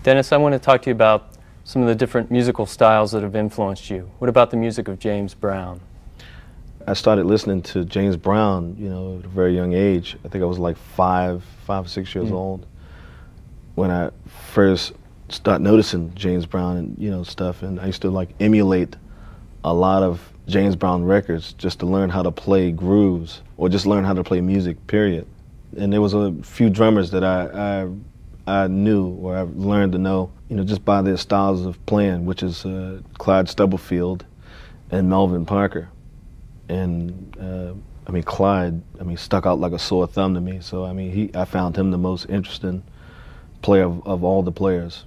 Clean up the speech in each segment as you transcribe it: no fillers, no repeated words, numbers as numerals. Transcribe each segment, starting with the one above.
Dennis, I want to talk to you about some of the different musical styles that have influenced you. What about the music of James Brown? I started listening to James Brown, you know, at a very young age. I think I was like five or 6 years old when I first started noticing James Brown and, you know, stuff. And I used to like emulate a lot of James Brown records just to learn how to play grooves or just learn how to play music, period. And there was a few drummers that I knew, or I learned to know, you know, just by their styles of playing, which is Clyde Stubblefield and Melvin Parker. And I mean, Clyde, stuck out like a sore thumb to me. So I mean, I found him the most interesting player of all the players.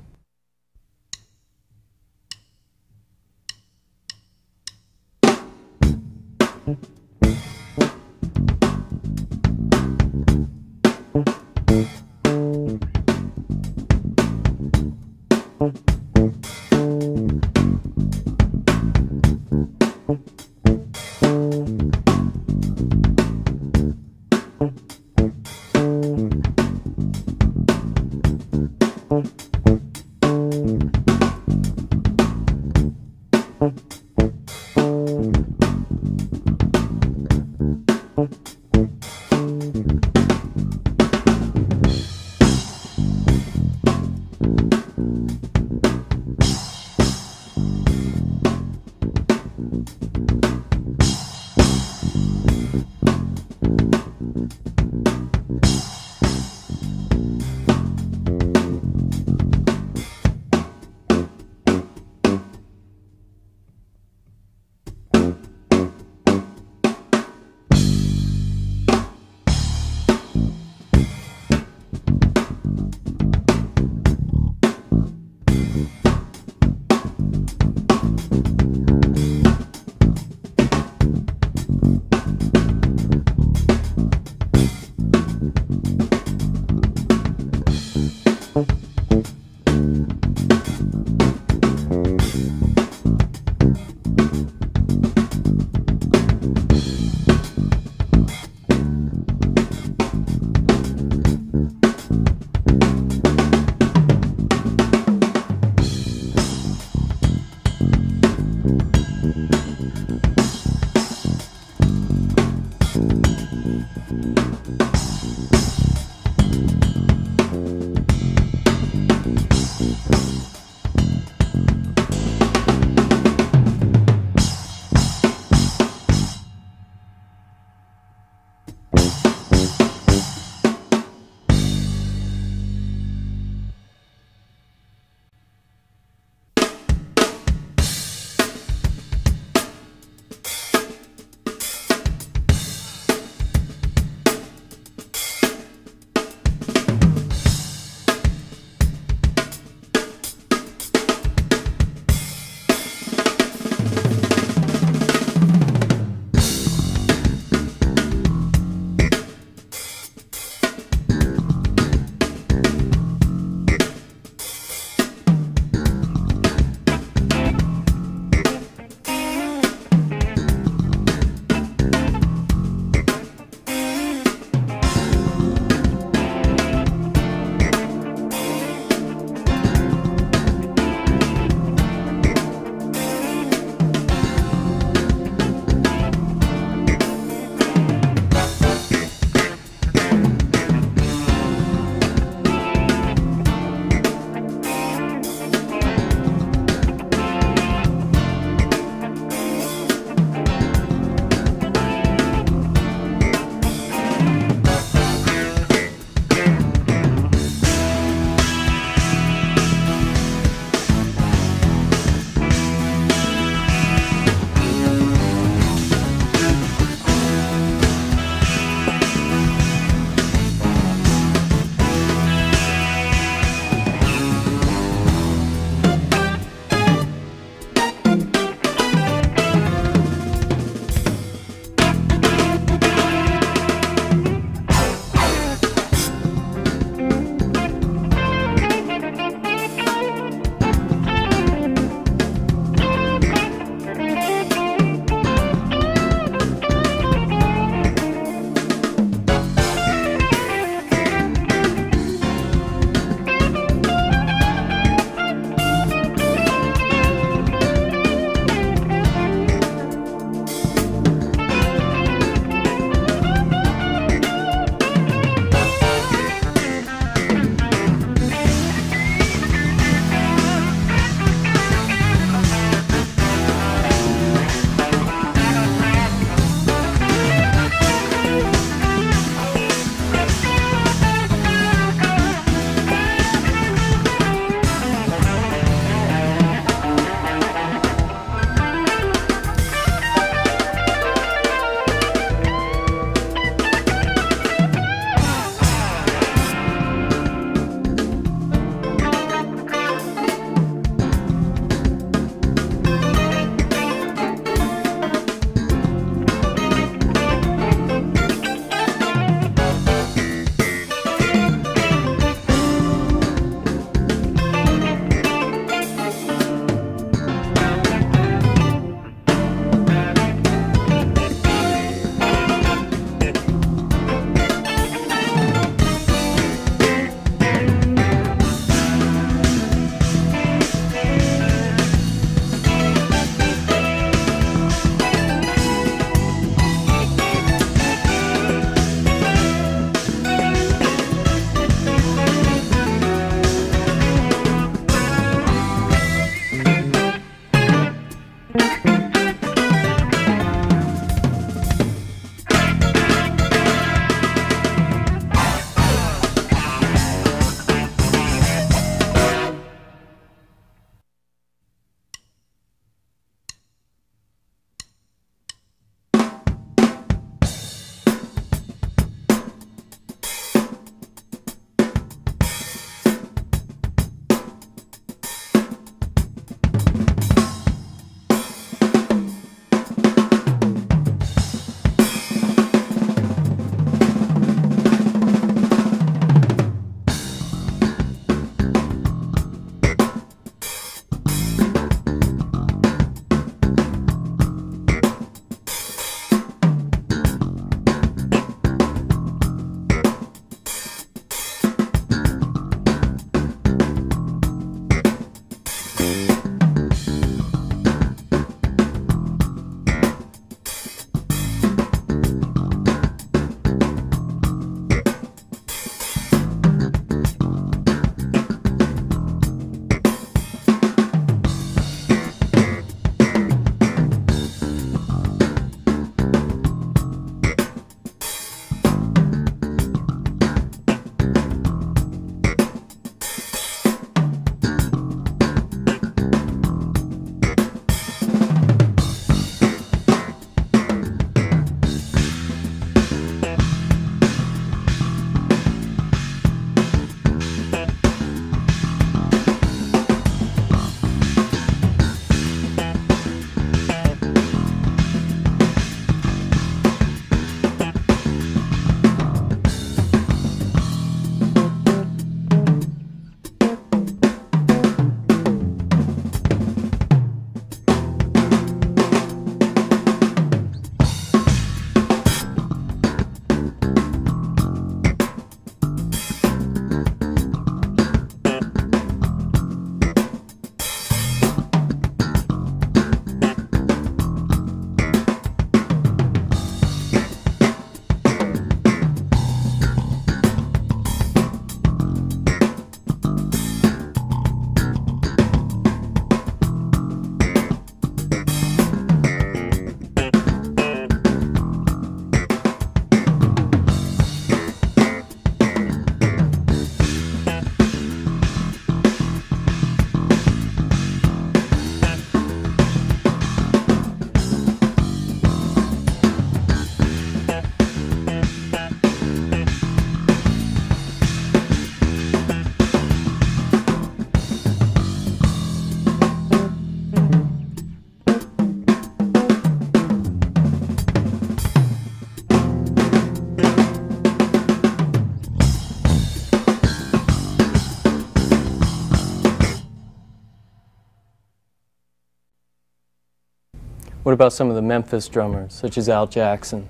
What about some of the Memphis drummers, such as Al Jackson?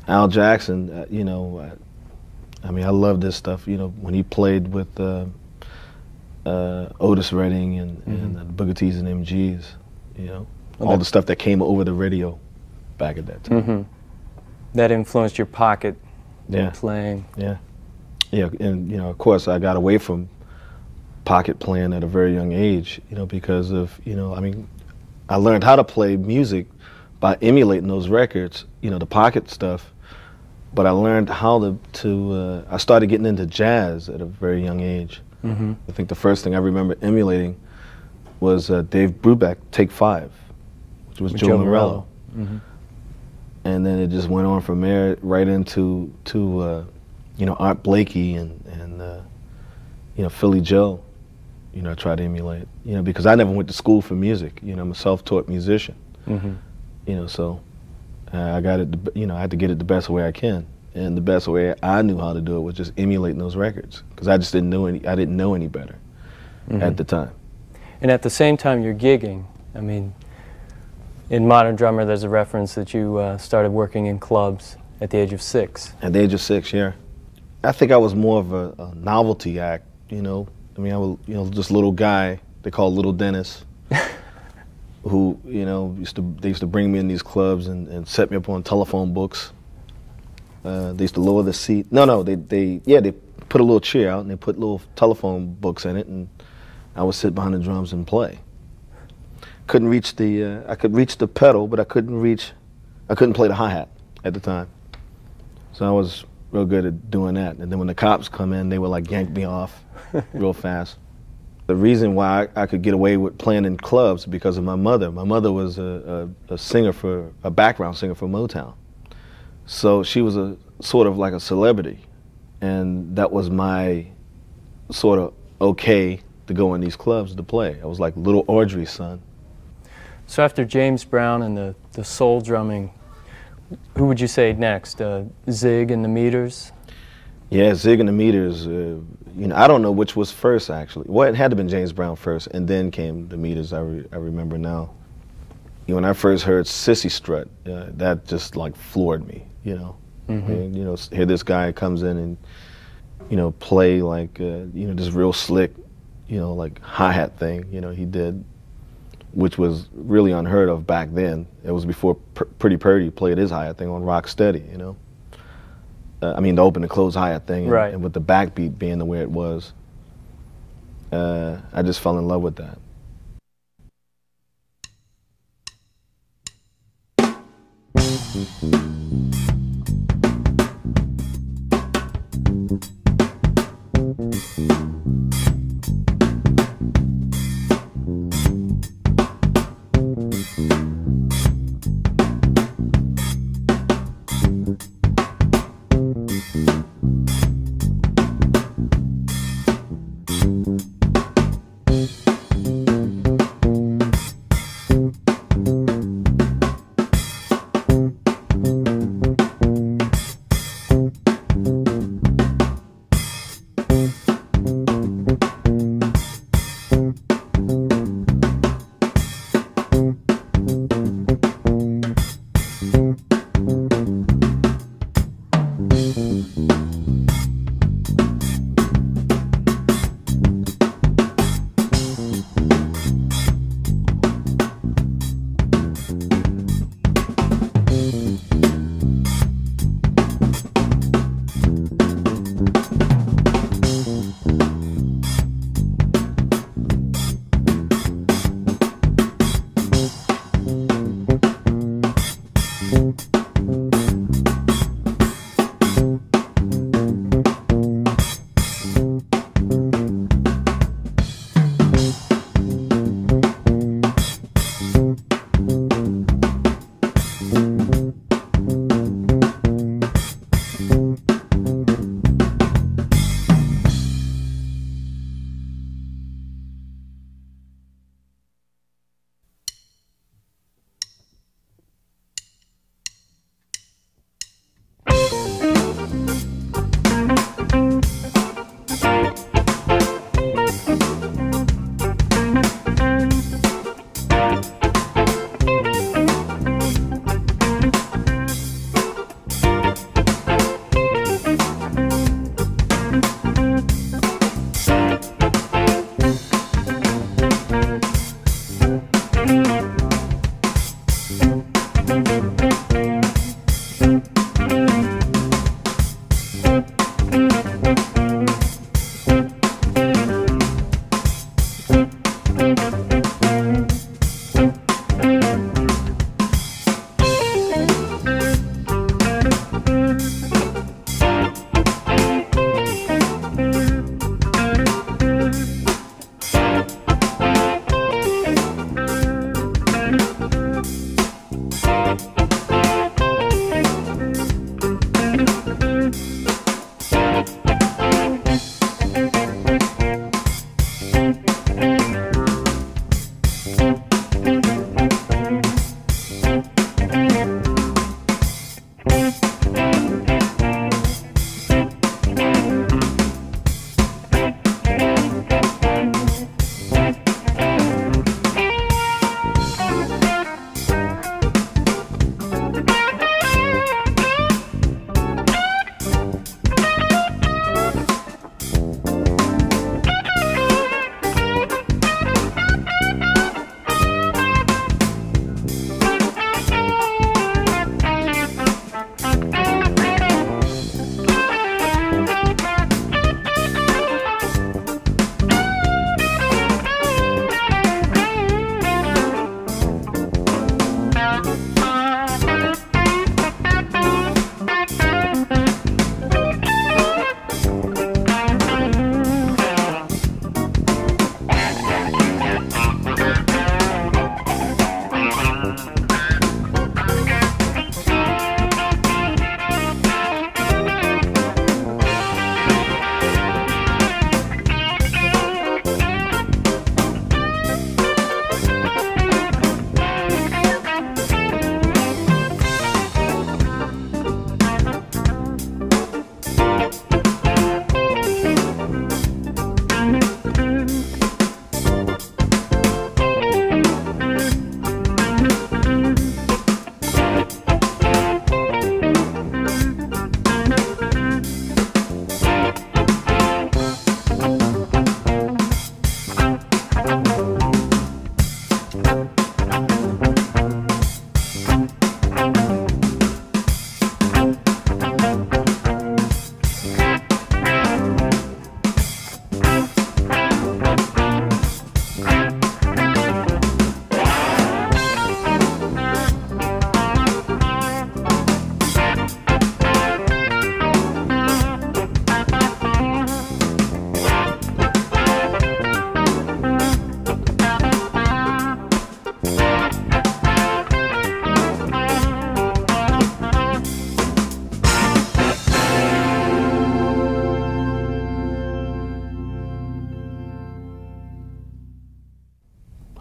Al Jackson, you know, I mean, I love this stuff. You know, when he played with Otis Redding and the Booker T's and MGs, you know, all the stuff that came over the radio back at that time. That influenced your pocket Yeah. playing. Yeah. Yeah, and, you know, of course, I got away from pocket playing at a very young age, you know, because of, you know, I mean, I learned how to play music by emulating those records, you know, the pocket stuff. But I learned how I started getting into jazz at a very young age. I think the first thing I remember emulating was Dave Brubeck, Take 5, which was Joe Morello. And then it just went on from there right into you know, Art Blakey and you know, Philly Joe. You know, I tried to emulate, you know, because I never went to school for music. You know, I'm a self-taught musician. You know, so I got it, you know, I had to get it the best way I can. And the best way I knew how to do it was just emulating those records, because I just didn't know any better at the time. And at the same time you're gigging, I mean, in Modern Drummer there's a reference that you started working in clubs at the age of 6. At the age of 6, yeah. I think I was more of a novelty act, you know. I mean, I was, you know, this little guy they call Little Dennis, who, you know, they used to bring me in these clubs and set me up on telephone books. They used to lower the seat. No, they put a little chair out and they put little telephone books in it, and I would sit behind the drums and play. Couldn't reach I could reach the pedal, but I couldn't play the hi-hat at the time. So I was real good at doing that. And then when the cops come in, they would like yank me off real fast. The reason why I could get away with playing in clubs is because of my mother. My mother was a background singer for Motown. So she was a sort of like a celebrity, and that was my sort of okay to go in these clubs to play. I was like little Audrey's son. So after James Brown and the soul drumming, who would you say next? Zig and the Meters? Yeah, Zig and the Meters. You know, I don't know which was first actually. Well, it had to have been James Brown first, and then came the Meters. I remember now. You know, when I first heard Sissy Strut, that just like floored me. You know, and, you know, here this guy comes in and, you know, play like you know, this real slick, you know, like hi-hat thing. You know, he did, which was really unheard of back then. It was before Pretty Purdy played his hi-hat thing on Rock Steady. You know, I mean, the open and close hi-hat thing, and with the backbeat being the way it was, I just fell in love with that.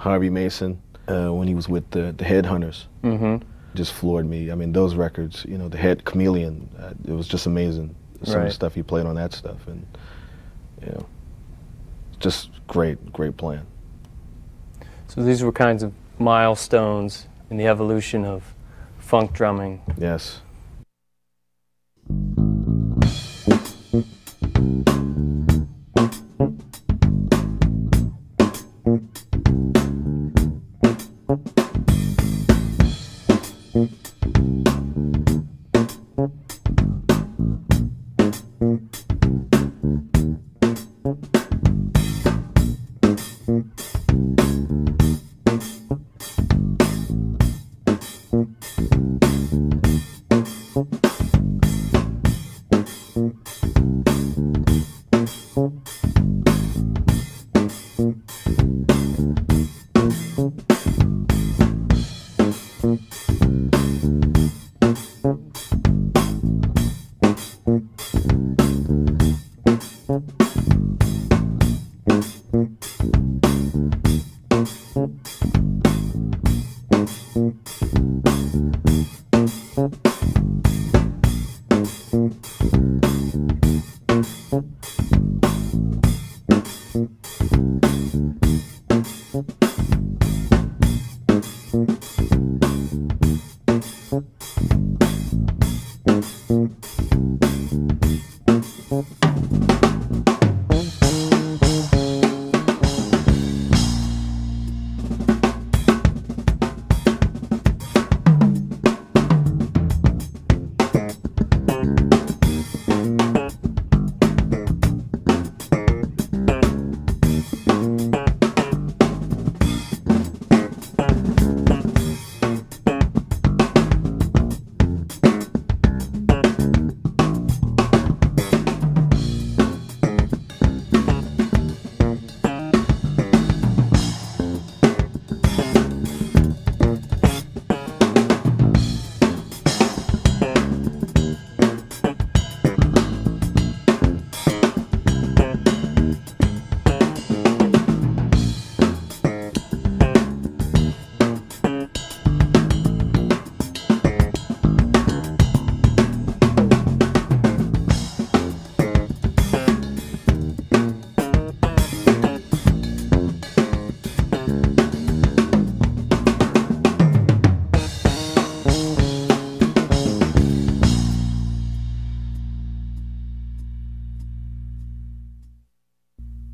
Harvey Mason, when he was with the Headhunters. Just floored me. I mean, those records, you know, the Head Chameleon, it was just amazing. Some of the stuff he played on that stuff, and you know, just great playing. So these were kinds of milestones in the evolution of funk drumming. Yes.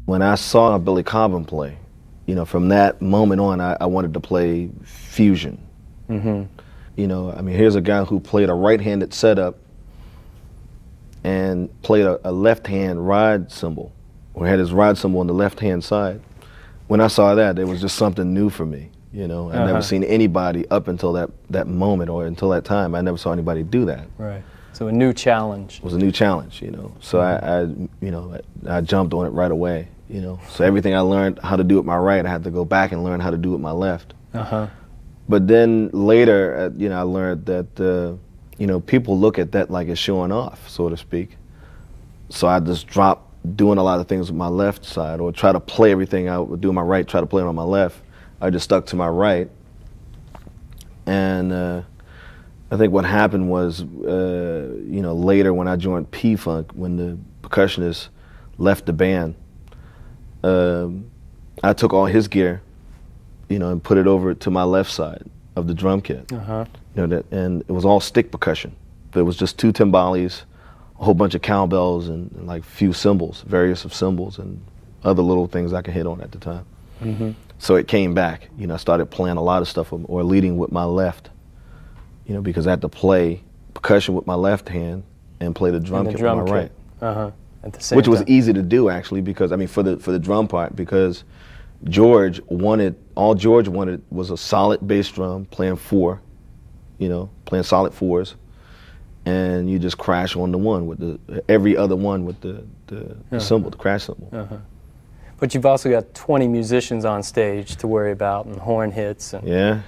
When I saw Billy Cobham play, you know, from that moment on, I wanted to play fusion. You know, I mean, here's a guy who played a right-handed setup and played a left-hand ride cymbal, or had his ride cymbal on the left-hand side. When I saw that, it was just something new for me. You know, I'd never seen anybody up until that moment, or until that time. I never saw anybody do that. Right. So a new challenge. It was a new challenge, you know. So I jumped on it right away. You know, so everything I learned how to do with my right, I had to go back and learn how to do with my left. But then later, you know, I learned that, you know, people look at that like it's showing off, so to speak. So I just dropped doing a lot of things with my left side, or try to play everything I would do with my right, try to play it on my left. I just stuck to my right. And I think what happened was, you know, later when I joined P-Funk, when the percussionist left the band, I took all his gear, you know, and put it over to my left side of the drum kit. You know, and it was all stick percussion. But it was just 2 timbales, a whole bunch of cowbells, and like few cymbals, various of cymbals, and other little things I could hit on at the time. So it came back. You know, I started playing a lot of stuff, or leading with my left. You know, because I had to play percussion with my left hand and play the drum kit with my right. At the same Which was time. easy to do, actually, because I mean, for the drum part, because George wanted, all George wanted was a solid bass drum playing 4, you know, playing solid 4s, and you just crash on the one with every other one with the cymbal, the crash cymbal. But you've also got 20 musicians on stage to worry about, and horn hits. And Yeah.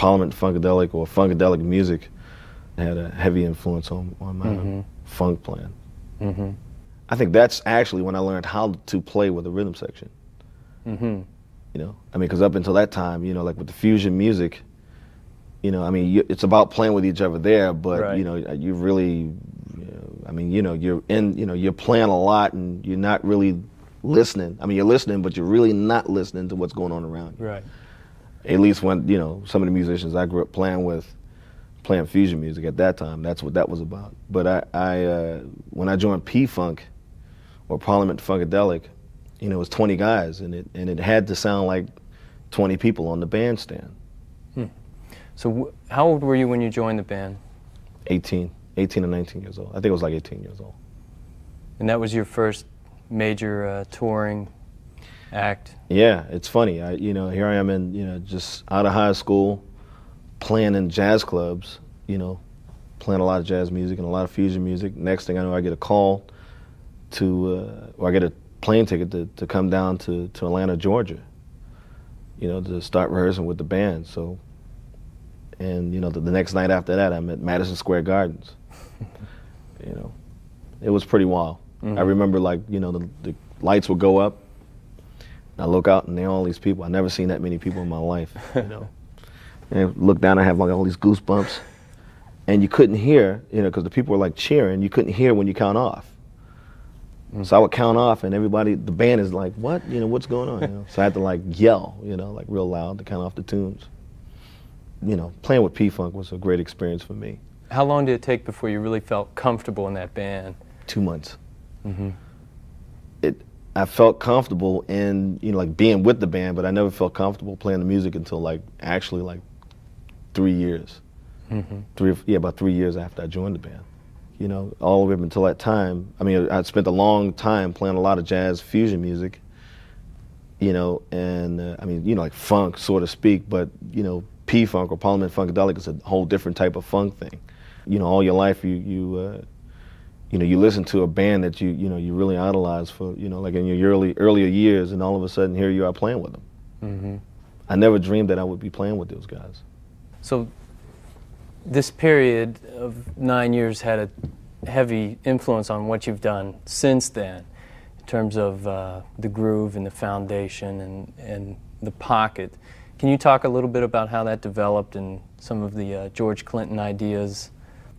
Parliament Funkadelic or Funkadelic music had a heavy influence on my funk playing. I think that's actually when I learned how to play with a rhythm section. You know, I mean, because up until that time, you know, like with the fusion music, you know, I mean, it's about playing with each other there, but you know, you really, I mean, you know, you're playing a lot and you're not really listening. I mean, you're listening, but you're really not listening to what's going on around you. Right. At least when, you know, some of the musicians I grew up playing with, playing fusion music at that time, that's what that was about. But when I joined P-Funk, or Parliament Funkadelic, you know, it was 20 guys, and it had to sound like 20 people on the bandstand. So how old were you when you joined the band? 18 or 19 years old. I think it was like 18 years old. And that was your first major touring act? Yeah, it's funny. You know, here I am in, you know, just out of high school, playing in jazz clubs, you know, playing a lot of jazz music and a lot of fusion music. Next thing I know, I get a call or I get a plane ticket to come down to Atlanta, Georgia, you know, to start rehearsing with the band. So, and you know, the next night after that, I'm at Madison Square Gardens. You know, it was pretty wild. I remember, like, you know, the lights would go up, and I look out and there are all these people. I've never seen that many people in my life, you know. And I look down, I have like all these goosebumps, and you couldn't hear, you know, because the people were like cheering, you couldn't hear when you count off. So I would count off, and everybody, the band is like, what? You know, what's going on? You know? So I had to like yell, you know, like real loud to count off the tunes. You know, playing with P-Funk was a great experience for me. How long did it take before you really felt comfortable in that band? 2 months. I felt comfortable in, you know, like being with the band, but I never felt comfortable playing the music until like actually like 3 years. About 3 years after I joined the band. You know, all the way up until that time, I mean, I'd spent a long time playing a lot of jazz fusion music, you know, and I mean, you know, like funk, so to speak, but, you know, P-Funk or Parliament Funkadelic is a whole different type of funk thing. You know, all your life you know, you listen to a band that you know, you really idolize for, you know, like in your earlier years, and all of a sudden here you are playing with them. I never dreamed that I would be playing with those guys. So this period of 9 years had a heavy influence on what you've done since then, in terms of the groove and the foundation and the pocket. Can you talk a little bit about how that developed and some of the George Clinton ideas?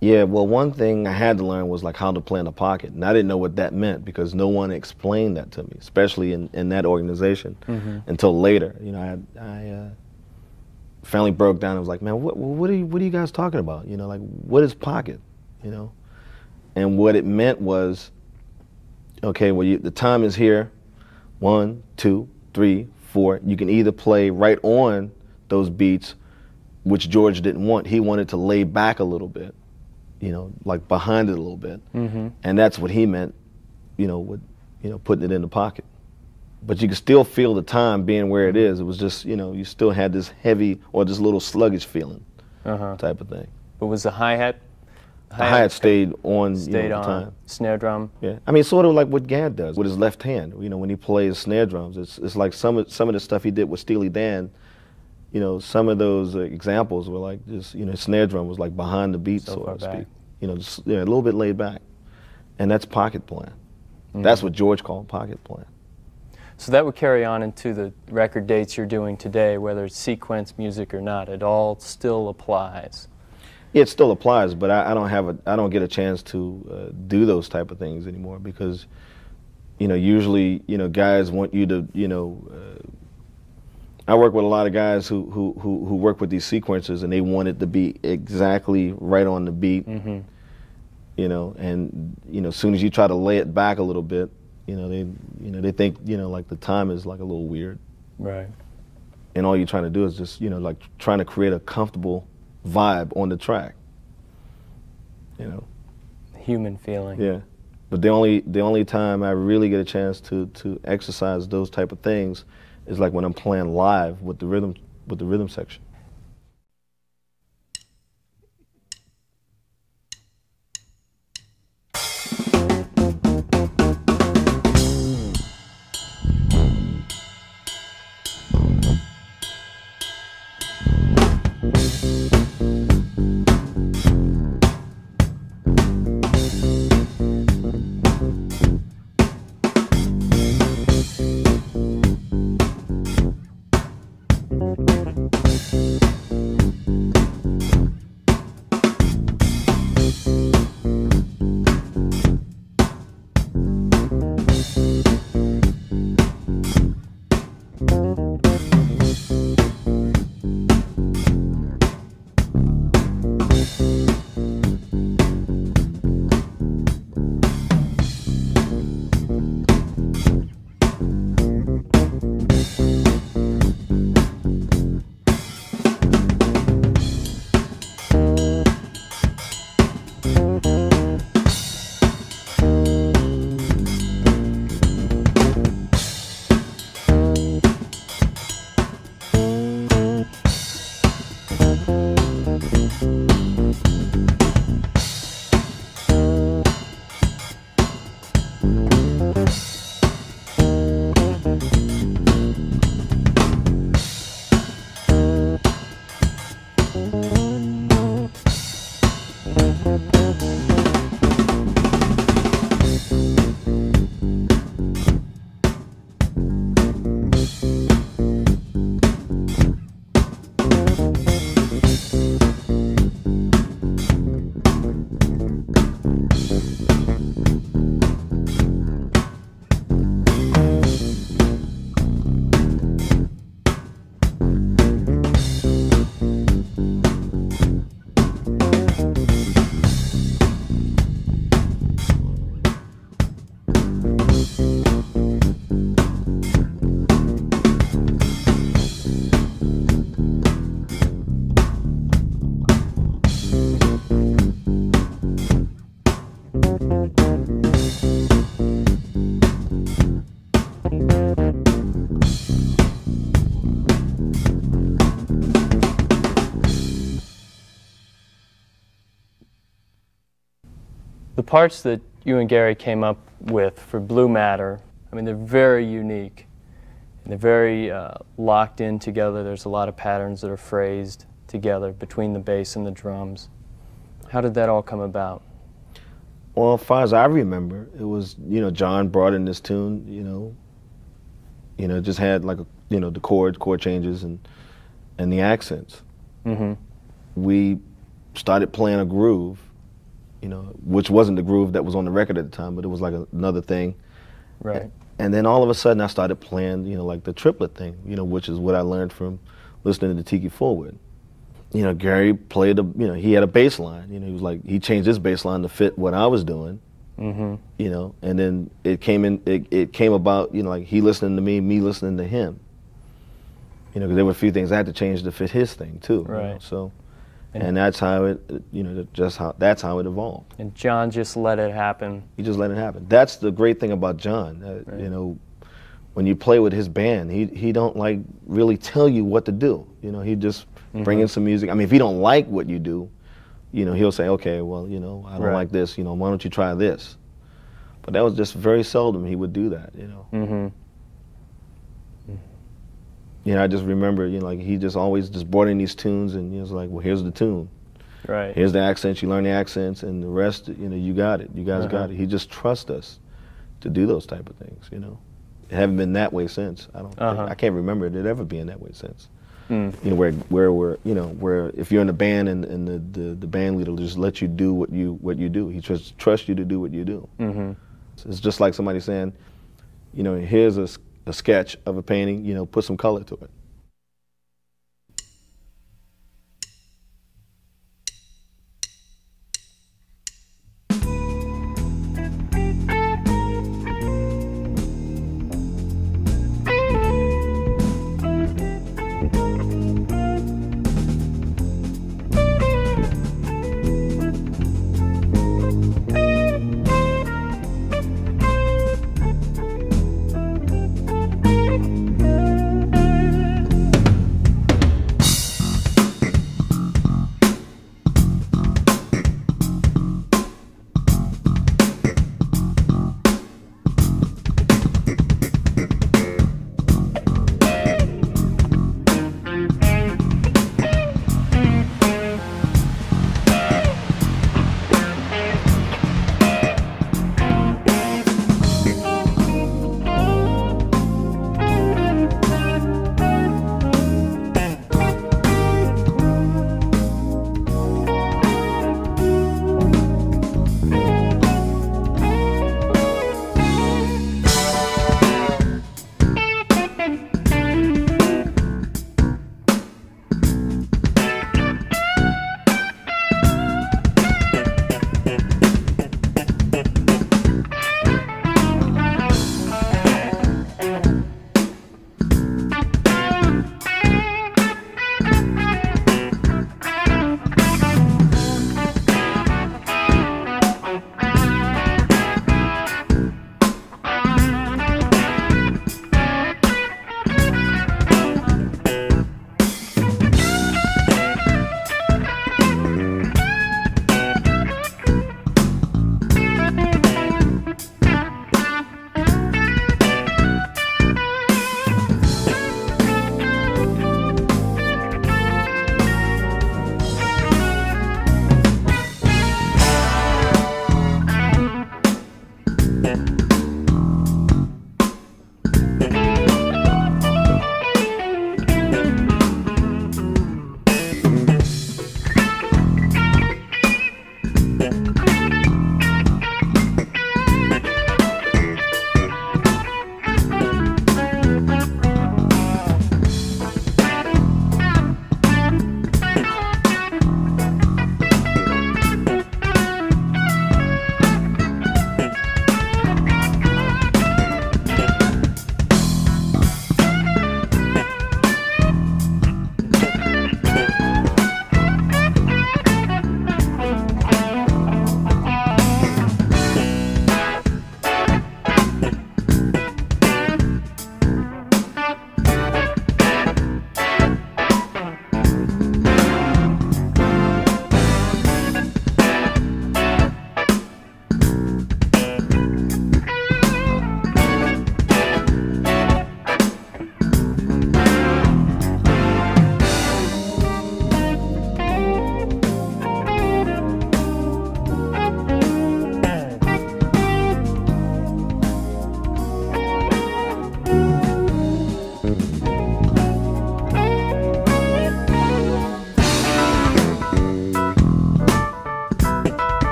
Yeah, well, one thing I had to learn was like how to play in the pocket, and I didn't know what that meant because no one explained that to me, especially in that organization, until later. You know, I finally broke down and was like, man, what are you guys talking about? You know, like, what is pocket? You know, and what it meant was, okay, well, the time is here, 1, 2, 3, 4. You can either play right on those beats, which George didn't want. He wanted to lay back a little bit, you know, like behind it a little bit, and that's what he meant, you know, with, you know, putting it in the pocket. But you could still feel the time being where it is. It was just, you know, you still had this heavy or this little sluggish feeling type of thing. But was the hi-hat? The hi-hat stayed on, you know, the time. Snare drum? Yeah. I mean, sort of like what Gadd does with his left hand. You know, when he plays snare drums, it's like some of the stuff he did with Steely Dan. You know, some of those examples were like just, you know, snare drum was like behind the beat, so to speak. You know, just, yeah, a little bit laid back. And that's pocket playing. That's what George called pocket playing. So that would carry on into the record dates you're doing today, whether it's sequence music or not. It all still applies. Yeah, it still applies, but I don't get a chance to do those type of things anymore because, you know, usually, you know, guys want you to, you know, I work with a lot of guys who work with these sequences and they want it to be exactly right on the beat, you know, and, you know, as soon as you try to lay it back a little bit, you know, they think, you know, like the time is like a little weird. Right. And all you're trying to do is just, you know, like trying to create a comfortable vibe on the track. You know. Human feeling. Yeah. But the only time I really get a chance to exercise those type of things is like when I'm playing live with the rhythm section. The parts that you and Gary came up with for Blue Matter, I mean, they're very unique. And they're very locked in together. There's a lot of patterns that are phrased together between the bass and the drums. How did that all come about? Well, as far as I remember, it was, John brought in this tune, just had like, the chord changes and the accents. Mm-hmm. We started playing a groove, which wasn't the groove that was on the record at the time, but it was like another thing. Right. And then all of a sudden I started playing, like the triplet thing, which is what I learned from listening to Tiki Forward. Gary played he had a bass line. He was like, he changed his bass line to fit what I was doing. Mm-hmm. And then it came about, like he listening to me listening to him. Because there were a few things I had to change to fit his thing too. Right. So, and that's how it, that's how it evolved. And John just let it happen. He just let it happen. That's the great thing about John. Right. When you play with his band, he don't like really tell you what to do. He just bring in some music. I mean, if he don't like what you do, he'll say, okay, well, I don't like this. Why don't you try this? But that was just very seldom he would do that. Mm-hmm. I just remember, like he just always just brought in these tunes, and he was like, well, here's the tune. Right. Here's the accents. You learn the accents, and the rest, you got it. You guys got it. He just trusts us to do those type of things. It haven't been that way since. I can't remember it ever being that way since. Mm. Where if you're in a band and the band leader will just let you do what you do. He trusts you to do what you do. Mm-hmm. It's just like somebody saying, here's a sketch of a painting. Put some color to it.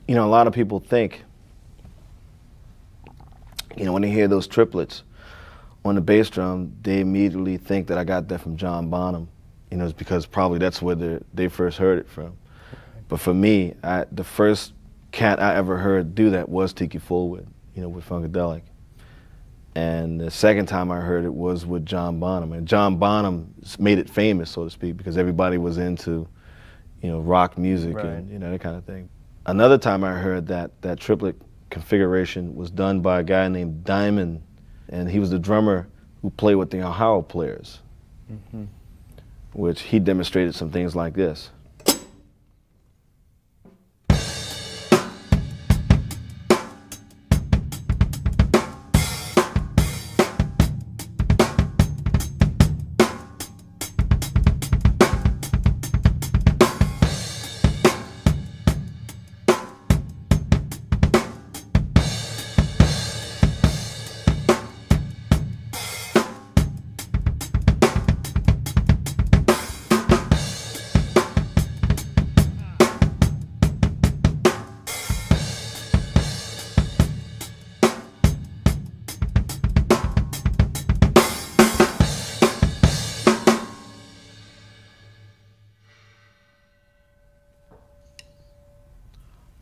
You know, a lot of people think, you know, when they hear those triplets on the bass drum, they immediately think that I got that from John Bonham. You know, it's because probably that's where they first heard it from. But for me, the first cat I ever heard do that was Tiki Fulwood, you know, with Funkadelic. And the second time I heard it was with John Bonham. And John Bonham made it famous, so to speak, because everybody was into, you know, rock music and, you know, that kind of thing. Another time I heard that triplet configuration was done by a guy named Diamond, and he was the drummer who played with the Ohio Players, which he demonstrated some things like this.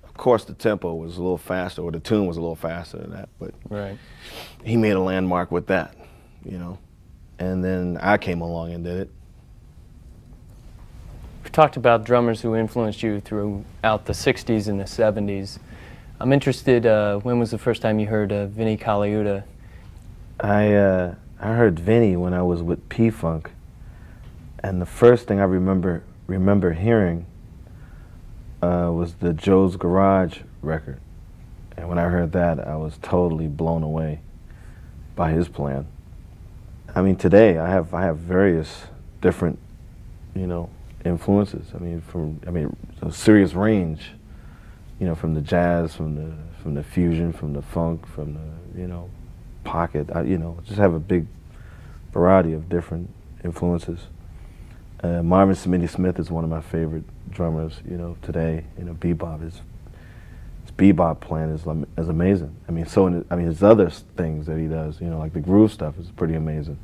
Of course, the tempo was a little faster, or the tune was a little faster than that, but he made a landmark with that, you know. And then I came along and did it. We've talked about drummers who influenced you throughout the 60s and the 70s. I'm interested, when was the first time you heard Vinnie Colaiuta? I heard Vinnie when I was with P-Funk, and the first thing I remember hearing was the Joe's Garage record. And when I heard that, I was totally blown away by his plan. I mean, today I have various different, you know, influences. I mean, a serious range, you know, from the jazz, from the fusion, from the funk, from the, you know, pocket. You know, just have a big variety of different influences. Marvin Smitty Smith is one of my favorite drummers, you know, today. You know, bebop, his bebop plan is amazing. I mean, his other things that he does, you know, like the groove stuff is pretty amazing.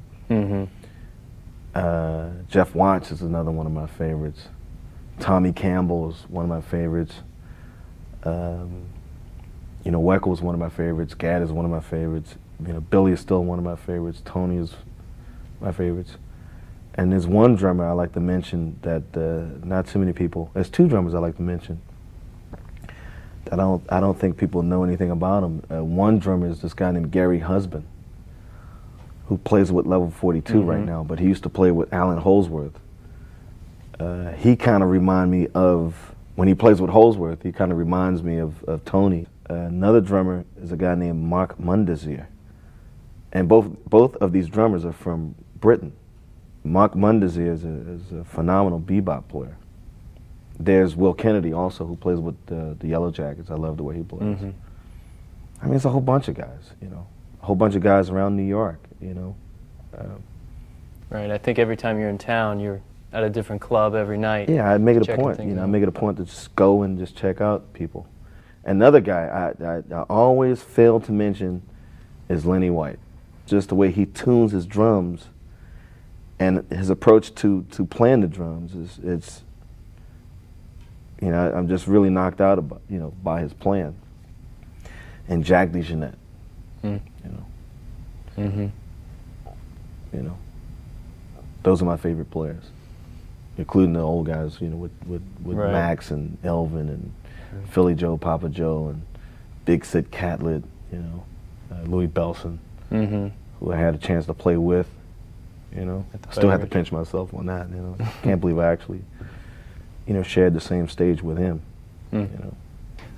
Jeff Watts is another one of my favorites. Tommy Campbell is one of my favorites. You know, Weckl is one of my favorites. Gadd is one of my favorites. You know, Billy is still one of my favorites. Tony is my favorites. And there's one drummer I like to mention that not too many people. There's two drummers I like to mention. I don't think people know anything about them. One drummer is this guy named Gary Husband, who plays with Level 42 right now, but he used to play with Alan Holdsworth. He kind of reminds me of, when he plays with Holdsworth, he kind of reminds me of Tony. Another drummer is a guy named Mark Mundesir. And both of these drummers are from Britain. Mark Mundesir is a phenomenal bebop player. There's Will Kennedy also, who plays with the Yellow Jackets. I love the way he plays. I mean, it's a whole bunch of guys, you know. A whole bunch of guys around New York, you know. Right, I think every time you're in town, you're at a different club every night. Yeah, I make it a point, you know, I make it a point to just go and just check out people. Another guy I always fail to mention is Lenny White. Just the way he tunes his drums and his approach to playing the drums it's, you know, I'm just really knocked out about, you know, by his plan. And Jack DeJohnette, you know. You know, those are my favorite players, including the old guys, you know, with Max and Elvin and Philly Joe, Papa Joe, and Big Sid Catlett, you know, Louis Bellson, who I had a chance to play with, you know. I still have to pinch myself on that, you know. Can't believe I actually, you know, shared the same stage with him, you know.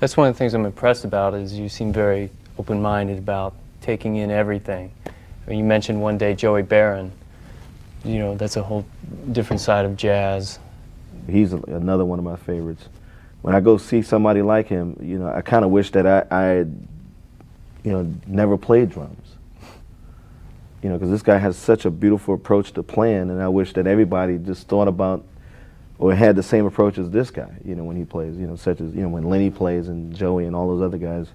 That's one of the things I'm impressed about, is you seem very open-minded about taking in everything. I mean, you mentioned one day Joey Barron. You know, that's a whole different side of jazz. He's another one of my favorites. When I go see somebody like him, you know, I kind of wish that I had, you know, never played drums. You know, because this guy has such a beautiful approach to playing, and I wish that everybody just thought about or had the same approach as this guy, you know, when he plays, you know, such as, you know, when Lenny plays and Joey and all those other guys,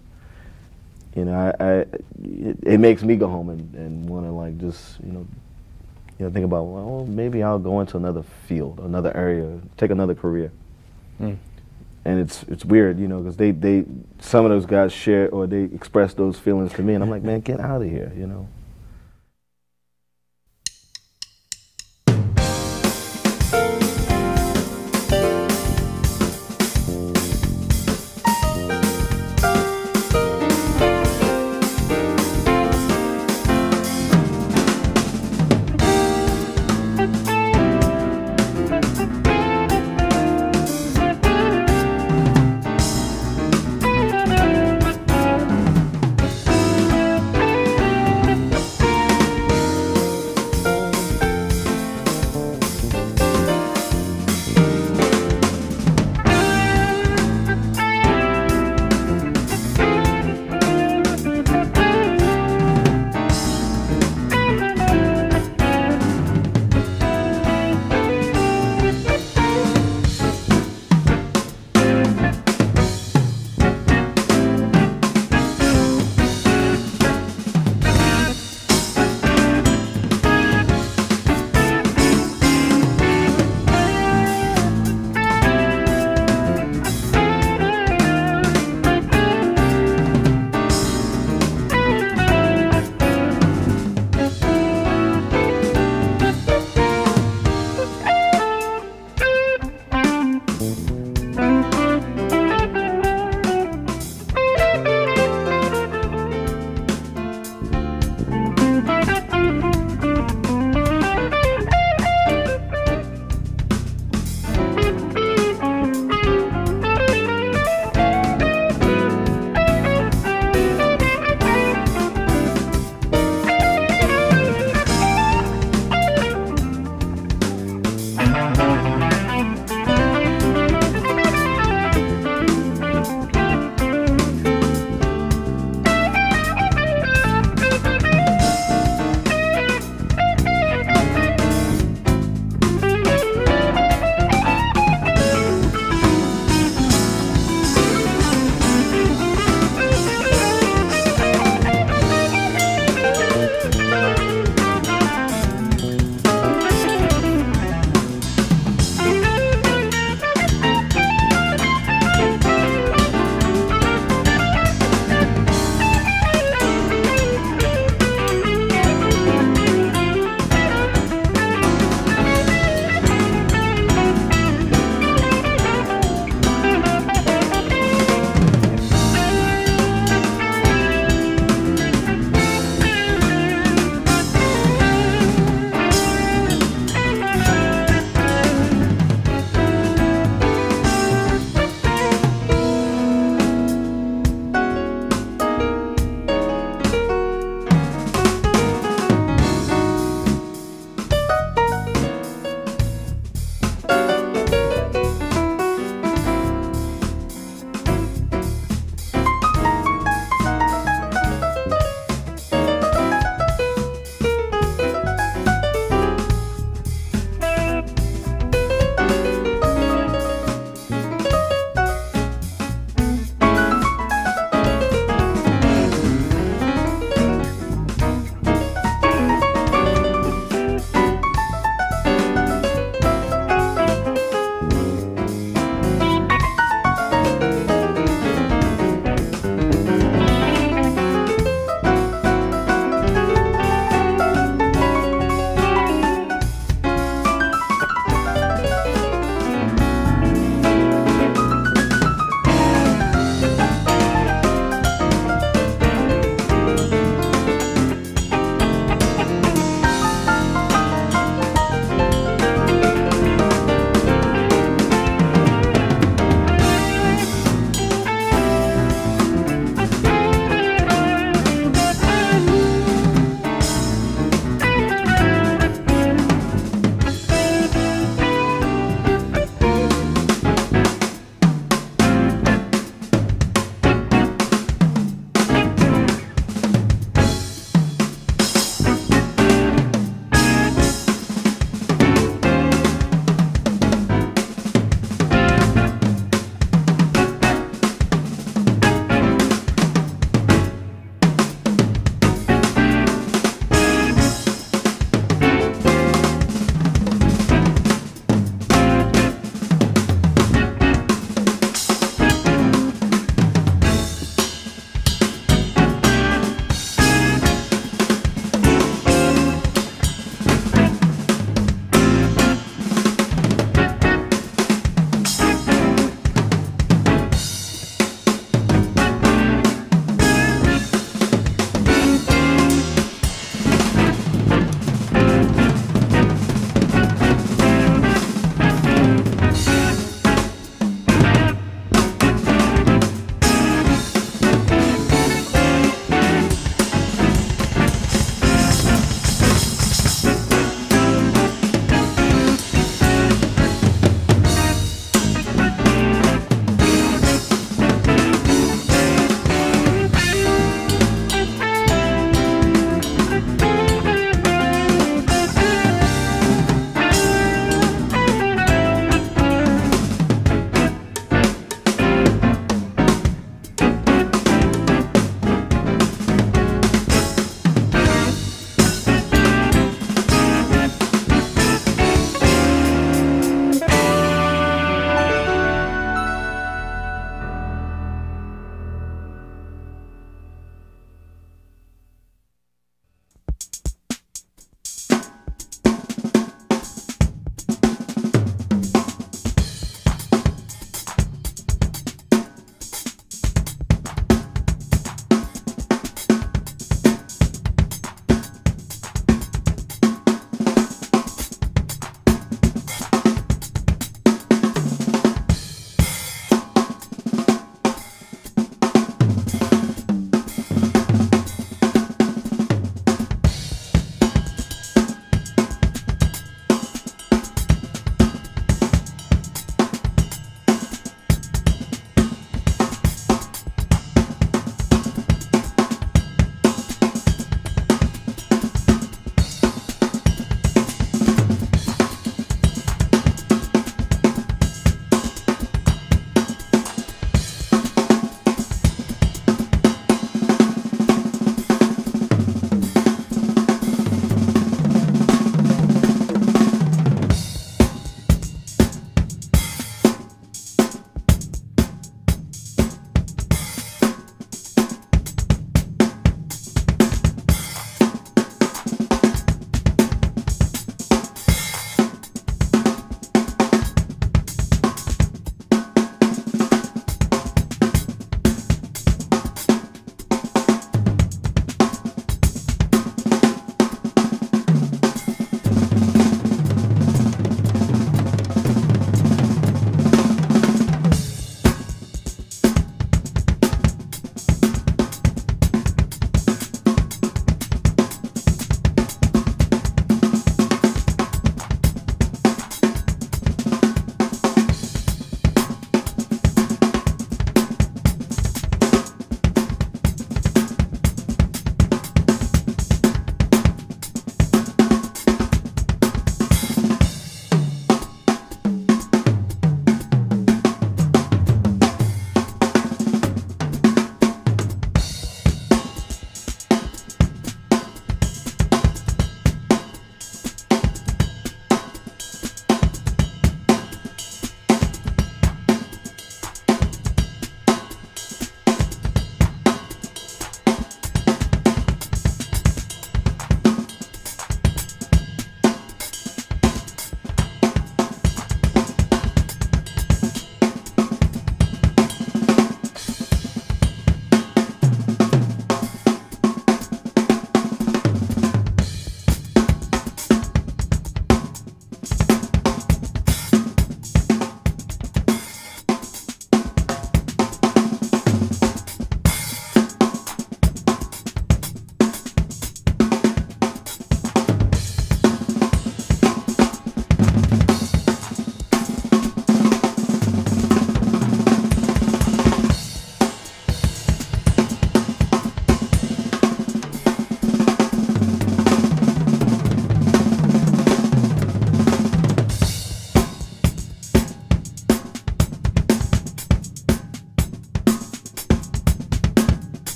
you know, it makes me go home and want to, like, just, you know, think about, well, maybe I'll go into another field, another area, take another career. Mm. And it's weird, you know, because some of those guys share or they express those feelings to me, and I'm like, man, get out of here, you know.